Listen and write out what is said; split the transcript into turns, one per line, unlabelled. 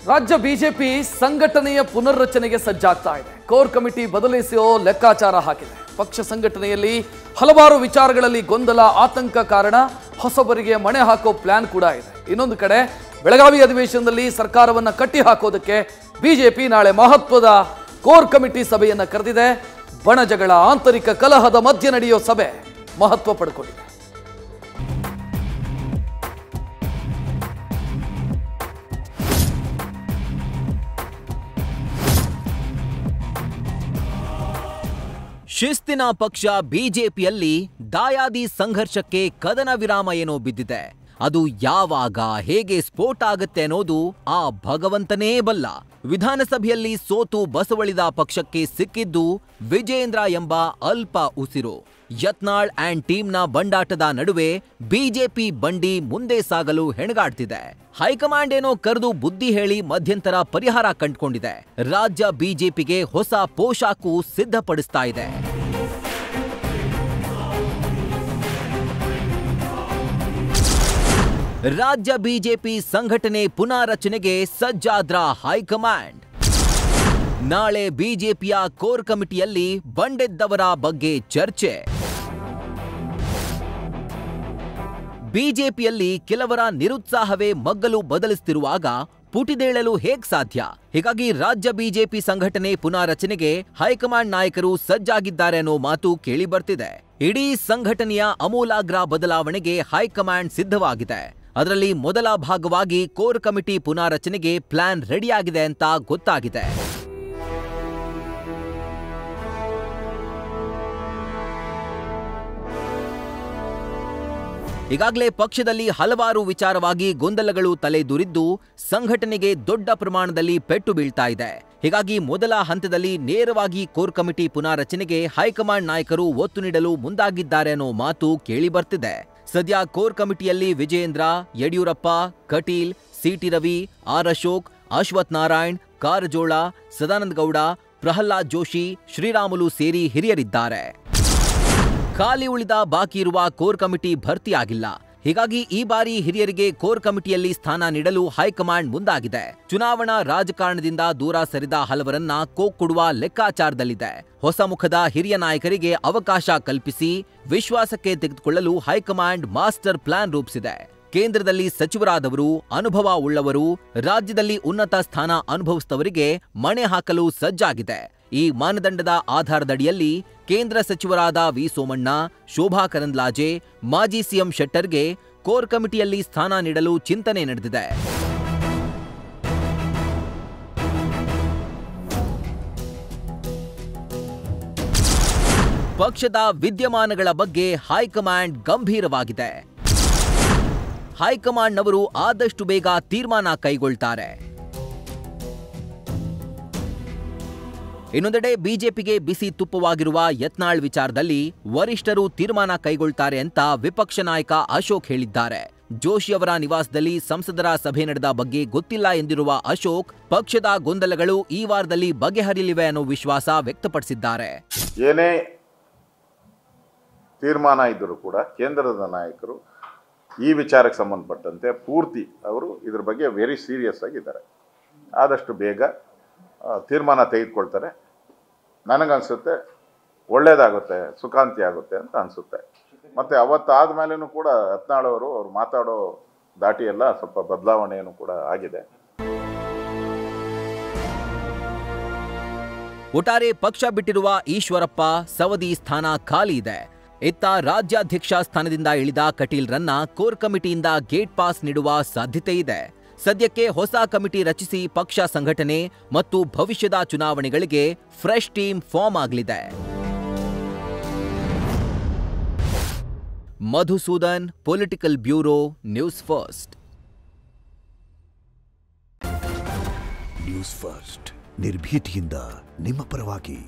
ರಾಜ್ಯ ಬಿಜೆಪಿ ಸಂಘಟನೆಯ ಪುನರ್ರಚನೆಗೆ ಸಜ್ಜಾಗ್ತಾ ಇದೆ. ಕೋರ್ ಕಮಿಟಿ ಬದಲಿಸೋ ಲೆಕ್ಕಾಚಾರ ಹಾಕಿದೆ. ಪಕ್ಷ ಸಂಘಟನೆಯಲ್ಲಿ ಹಲವಾರು ವಿಚಾರಗಳಲ್ಲಿ ಗೊಂದಲ, ಆತಂಕ ಕಾರಣ ಹೊಸಬರಿಗೆ ಮಣೆ ಹಾಕೋ ಪ್ಲಾನ್ ಕೂಡ ಇದೆ. ಇನ್ನೊಂದು ಕಡೆ ಬೆಳಗಾವಿ ಅಧಿವೇಶನದಲ್ಲಿ ಸರ್ಕಾರವನ್ನು ಕಟ್ಟಿ ಹಾಕೋದಕ್ಕೆ ಬಿಜೆಪಿ ನಾಳೆ ಮಹತ್ವದ ಕೋರ್ ಕಮಿಟಿ ಸಭೆಯನ್ನ ಕರೆದಿದೆ. ಬಣಜಗಳ ಆಂತರಿಕ ಕಲಹದ ಮಧ್ಯೆ ನಡೆಯೋ ಸಭೆ ಮಹತ್ವ ಪಡ್ಕೊಂಡಿದೆ.
ಶಿಸ್ತಿನ ಪಕ್ಷ ಬಿಜೆಪಿಯಲ್ಲಿ ದಾಯಾದಿ ಸಂಘರ್ಷಕ್ಕೆ ಕದನ ವಿರಾಮ ಏನೋ ಬಿದ್ದಿದೆ. ಅದು ಯಾವಾಗ ಹೇಗೆ ಸ್ಫೋಟ ಆಗುತ್ತೆ ಅನ್ನೋದು ಆ ಭಗವಂತನೇ ಬಲ್ಲ. ವಿಧಾನಸಭೆಯಲ್ಲಿ ಸೋತು ಬಸವಳಿದ ಪಕ್ಷಕ್ಕೆ ಸಿಕ್ಕಿದ್ದು ವಿಜೇಂದ್ರ ಎಂಬ ಅಲ್ಪ ಉಸಿರು. ಯತ್ನಾಳ್ ಅಂಡ್ ಟೀಮ್ನ ಬಂಡಾಟದ ನಡುವೆ ಬಿಜೆಪಿ ಬಂಡಿ ಮುಂದೆ ಸಾಗಲು ಹೆಣಗಾಡ್ತಿದೆ. ಹೈಕಮಾಂಡ್ ಏನೋ ಕರೆದು ಬುದ್ಧಿ ಹೇಳಿ ಮಧ್ಯಂತರ ಪರಿಹಾರ ಕಂಡುಕೊಂಡಿದೆ. ರಾಜ್ಯ ಬಿಜೆಪಿಗೆ ಹೊಸ ಪೋಷಾಕು ಸಿದ್ಧಪಡಿಸ್ತಾ ಇದೆ. ರಾಜ್ಯ ಬಿಜೆಪಿ ಸಂಘಟನೆ ಪುನಾರಚನೆಗೆ ಸಜ್ಜಾದ್ರ ಹೈಕಮಾಂಡ್. ನಾಳೆ ಬಿಜೆಪಿಯ ಕೋರ್ ಕಮಿಟಿಯಲ್ಲಿ ಬಂಡೆದ್ದವರ ಬಗ್ಗೆ ಚರ್ಚೆ. ಬಿಜೆಪಿಯಲ್ಲಿ ಕೆಲವರ ನಿರುತ್ಸಾಹವೇ ಮಗ್ಗಲು ಬದಲಿಸುತ್ತಿರುವಾಗ ಪುಟಿದೇಳಲು ಹೇಗ್ ಸಾಧ್ಯ? ಹೀಗಾಗಿ ರಾಜ್ಯ ಬಿಜೆಪಿ ಸಂಘಟನೆ ಪುನಾರಚನೆಗೆ ಹೈಕಮಾಂಡ್ ನಾಯಕರು ಸಜ್ಜಾಗಿದ್ದಾರೆ ಅನ್ನೋ ಮಾತು ಕೇಳಿ ಬರ್ತಿದೆ. ಇಡೀ ಸಂಘಟನೆಯ ಅಮೂಲಾಗ್ರ ಬದಲಾವಣೆಗೆ ಹೈಕಮಾಂಡ್ ಸಿದ್ಧವಾಗಿದೆ. ಅದರಲ್ಲಿ ಮೊದಲ ಭಾಗವಾಗಿ ಕೋರ್ ಕಮಿಟಿ ಪುನಾರಚನೆಗೆ ಪ್ಲಾನ್ ರೆಡಿಯಾಗಿದೆ ಅಂತ ಗೊತ್ತಾಗಿದೆ. ಈಗಾಗಲೇ ಪಕ್ಷದಲ್ಲಿ ಹಲವಾರು ವಿಚಾರವಾಗಿ ಗೊಂದಲಗಳು ತಲೆದೂರಿದ್ದು ಸಂಘಟನೆಗೆ ದೊಡ್ಡ ಪ್ರಮಾಣದಲ್ಲಿ ಪೆಟ್ಟು ಬೀಳ್ತಾ ಇದೆ. ಹೀಗಾಗಿ ಮೊದಲ ಹಂತದಲ್ಲಿ ನೇರವಾಗಿ ಕೋರ್ ಕಮಿಟಿ ಪುನಾರಚನೆಗೆ ಹೈಕಮಾಂಡ್ ನಾಯಕರು ಒತ್ತು ನೀಡಲು ಮುಂದಾಗಿದ್ದಾರೆ ಅನ್ನೋ ಮಾತು ಕೇಳಿ ಬರ್ತಿದೆ. ಸದ್ಯ ಕೋರ್ ಕಮಿಟಿಯಲ್ಲಿ ವಿಜೇಂದ್ರ, ಯಡಿಯೂರಪ್ಪ, ಕಟೀಲ್, ಸಿಟಿ ರವಿ, ಆರ್ ಅಶೋಕ್, ಅಶ್ವಥ್ ನಾರಾಯಣ್, ಕಾರಜೋಳ, ಸದಾನಂದ ಗೌಡ, ಪ್ರಹ್ಲಾದ್ ಜೋಶಿ, ಶ್ರೀರಾಮುಲು ಸೇರಿ ಹಿರಿಯರಿದ್ದಾರೆ. ಖಾಲಿ ಉಳಿದ ಬಾಕಿ ಇರುವ ಕೋರ್ ಕಮಿಟಿ ಭರ್ತಿಯಾಗಿಲ್ಲ. ಹೀಗಾಗಿ ಈ ಬಾರಿ ಹಿರಿಯರಿಗೆ ಕೋರ್ ಕಮಿಟಿಯಲ್ಲಿ ಸ್ಥಾನ ನೀಡಲು ಹೈಕಮಾಂಡ್ ಮುಂದಾಗಿದೆ. ಚುನಾವಣಾ ರಾಜಕಾರಣದಿಂದ ದೂರ ಸರಿದ ಹಲವರನ್ನ ಕೊಡುವ ಲೆಕ್ಕಾಚಾರದಲ್ಲಿದೆ. ಹೊಸ ಮುಖದ ಹಿರಿಯ ನಾಯಕರಿಗೆ ಅವಕಾಶ ಕಲ್ಪಿಸಿ ವಿಶ್ವಾಸಕ್ಕೆ ತೆಗೆದುಕೊಳ್ಳಲು ಹೈಕಮಾಂಡ್ ಮಾಸ್ಟರ್ ಪ್ಲಾನ್ ರೂಪಿಸಿದೆ. ಕೇಂದ್ರದಲ್ಲಿ ಸಚಿವರಾದವರು, ಅನುಭವ ಉಳ್ಳವರು, ರಾಜ್ಯದಲ್ಲಿ ಉನ್ನತ ಸ್ಥಾನ ಅನುಭವಿಸಿದವರಿಗೆ ಮಣೆ ಹಾಕಲು ಸಜ್ಜಾಗಿದೆ. ಈ ಮಾನದಂಡದ ಆಧಾರದಡಿಯಲ್ಲಿ ಕೇಂದ್ರ ಸಚಿವರಾದ ವಿ ಸೋಮಣ್ಣ, ಶೋಭಾ ಕರಂದ್ಲಾಜೆ, ಮಾಜಿ ಸಿಎಂ ಶೆಟ್ಟರ್ಗೆ ಕೋರ್ ಕಮಿಟಿಯಲ್ಲಿ ಸ್ಥಾನ ನೀಡಲು ಚಿಂತನೆ ನಡೆದಿದೆ. ಪಕ್ಷದ ವಿದ್ಯಮಾನಗಳ ಬಗ್ಗೆ ಹೈಕಮಾಂಡ್ ಗಂಭೀರವಾಗಿದೆ. ಹೈಕಮಾಂಡ್ನವರು ಆದಷ್ಟು ಬೇಗ ತೀರ್ಮಾನ ಕೈಗೊಳ್ತಾರೆ. ಇನ್ನೊಂದೆಡೆ ಬಿಜೆಪಿಗೆ ಬಿಸಿ ತುಪ್ಪವಾಗಿರುವ ಯತ್ನಾಳ್ ವಿಚಾರದಲ್ಲಿ ವರಿಷ್ಠರು ತೀರ್ಮಾನ ಕೈಗೊಳ್ತಾರೆ ಅಂತ ವಿಪಕ್ಷ ನಾಯಕ ಅಶೋಕ್ ಹೇಳಿದ್ದಾರೆ. ಜೋಶಿ ಅವರ ನಿವಾಸದಲ್ಲಿ ಸಂಸದರ ಸಭೆ ನಡೆದ ಬಗ್ಗೆ ಗೊತ್ತಿಲ್ಲ ಎಂದಿರುವ ಅಶೋಕ್, ಪಕ್ಷದ ಗೊಂದಲಗಳು ಈ ವಾರದಲ್ಲಿ ಬಗೆಹರಿಯಲಿವೆ ಅನ್ನೋ ವಿಶ್ವಾಸ ವ್ಯಕ್ತಪಡಿಸಿದ್ದಾರೆ.
ಏನೇ ತೀರ್ಮಾನ ಇದ್ದರೂ ಕೂಡ ಕೇಂದ್ರದ ನಾಯಕರು ಈ ವಿಚಾರಕ್ಕೆ ಸಂಬಂಧಪಟ್ಟಂತೆ ಪೂರ್ತಿ ಅವರು ಇದ್ರ ಬಗ್ಗೆ ವೆರಿ ಸೀರಿಯಸ್ ಆಗಿದ್ದಾರೆ. ಆದಷ್ಟು ಬೇಗ ತೀರ್ಮಾನ ತೆಗೆದುಕೊಳ್ತಾರೆ. ನನಗನ್ಸುತ್ತೆ ಒಳ್ಳೇದಾಗುತ್ತೆ, ಸುಖಾಂತಿ ಆಗುತ್ತೆ ಅಂತ ಅನಿಸುತ್ತೆ. ಮತ್ತು ಅವತ್ತಾದ ಮೇಲೂ ಕೂಡ ಯತ್ನಾಳ್ ಅವರು ಮಾತಾಡೋ ದಾಟಿ ಎಲ್ಲ ಸ್ವಲ್ಪ ಬದಲಾವಣೆಯೂ ಕೂಡ ಆಗಿದೆ.
ಒಟ್ಟಾರೆ ಪಕ್ಷ ಬಿಟ್ಟಿರುವ ಈಶ್ವರಪ್ಪ ಸವದಿ ಸ್ಥಾನ ಖಾಲಿ ಇದೆ. ಇತ್ತ ರಾಜ್ಯಾಧ್ಯಕ್ಷ ಸ್ಥಾನದಿಂದ ಇಳಿದ ಕಟೀಲ್ರನ್ನ ಕೋರ್ ಕಮಿಟಿಯಿಂದ ಗೇಟ್ ಪಾಸ್ ನೀಡುವ ಸಾಧ್ಯತೆ ಇದೆ. ಸದ್ಯಕ್ಕೆ ಹೊಸ ಕಮಿಟಿ ರಚಿಸಿ ಪಕ್ಷ ಸಂಘಟನೆ ಮತ್ತು ಭವಿಷ್ಯದ ಚುನಾವಣೆಗಳಿಗೆ ಫ್ರೆಶ್ ಟೀಮ್ ಫಾರ್ಮ್ ಆಗಲಿದೆ. Madhusudan, political bureau, news first.
News first ನಿರ್ಭೀತಿಯಿಂದ ನಿಮ್ಮ ಪರವಾಗಿ.